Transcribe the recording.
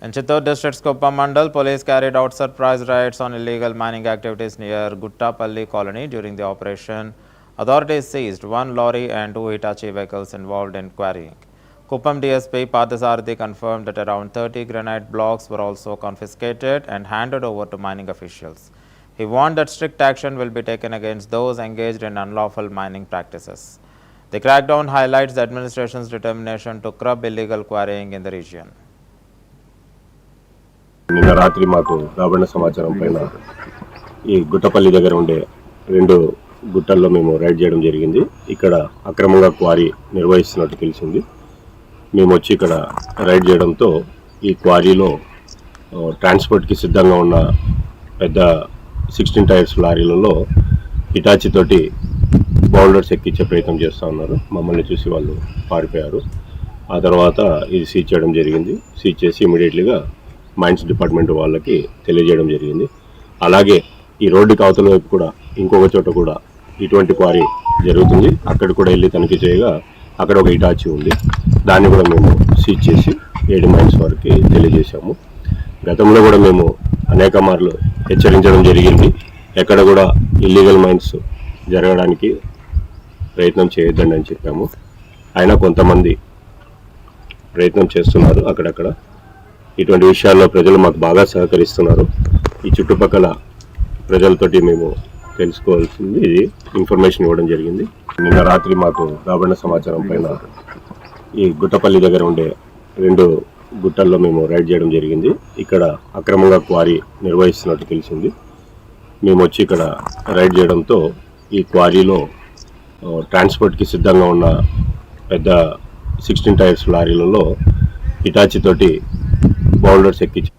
In Chittor district's Kuppam Mandal, police carried out surprise raids on illegal mining activities near Guttapalli colony. During the operation, authorities seized one lorry and two Hitachi vehicles involved in quarrying. Kuppam DSP Pathasarathi confirmed that around 30 granite blocks were also confiscated and handed over to mining officials. He warned that strict action will be taken against those engaged in unlawful mining practices. The crackdown highlights the administration's determination to curb illegal quarrying in the region. నిన్న రాత్రి మాకు రాబడిన సమాచారం పైన ఈ గుట్టపల్లి దగ్గర ఉండే 2 గుట్టల్లో మేము రైడ్ చేయడం జరిగింది. ఇక్కడ అక్రమంగా క్వారీ నిర్వహిస్తున్నట్టు తెలిసింది. మేము వచ్చి ఇక్కడ రైడ్ చేయడంతో ఈ క్వారీలో ట్రాన్స్పోర్ట్కి సిద్ధంగా ఉన్న పెద్ద 16 టైర్స్ లారీలలో హిటాచి తోటి బౌల్డర్స్ ఎక్కించే ప్రయత్నం చేస్తూ ఉన్నారు. మమ్మల్ని చూసి వాళ్ళు పారిపోయారు. ఆ తర్వాత ఇది సీజ్ చేయడం జరిగింది. సీజ్ చేసి ఇమీడియట్లీగా మైన్స్ డిపార్ట్మెంట్ వాళ్ళకి తెలియజేయడం జరిగింది. అలాగే ఈ రోడ్డుకి అవతల వైపు కూడా ఇంకొక చోట కూడా ఇటువంటి క్వారీ జరుగుతుంది. అక్కడ కూడా వెళ్ళి తనిఖీ చేయగా అక్కడ ఒక హిటాచి ఉంది. దాన్ని కూడా మేము సీజ్ చేసి ఏడి మైన్స్ వారికి తెలియజేశాము. గతంలో కూడా మేము అనేక మార్లు హెచ్చరించడం జరిగింది. ఎక్కడ కూడా ఇల్లీగల్ మైన్స్ జరగడానికి ప్రయత్నం చేయొద్దండి అని చెప్పాము. అయినా కొంతమంది ప్రయత్నం చేస్తున్నారు. అక్కడక్కడ ఇటువంటి విషయాల్లో ప్రజలు మాకు బాగా సహకరిస్తున్నారు. ఈ చుట్టుపక్కల ప్రజలతోటి మేము తెలుసుకోవాల్సింది ఇది ఇన్ఫర్మేషన్ ఇవ్వడం జరిగింది. నిన్న రాత్రి మాకు రాబడిన సమాచారం పైన ఈ గుట్టపల్లి దగ్గర ఉండే 2 గుట్టల్లో మేము రైడ్ చేయడం జరిగింది. ఇక్కడ అక్రమంగా క్వారీ నిర్వహిస్తున్నట్టు తెలిసింది. మేము వచ్చి ఇక్కడ రైడ్ చేయడంతో ఈ క్వారీలో ట్రాన్స్పోర్ట్కి సిద్ధంగా ఉన్న పెద్ద 16 టైర్స్ లారీలలో హిటాచి తోటి బౌల్డర్స్ ఎక్కించి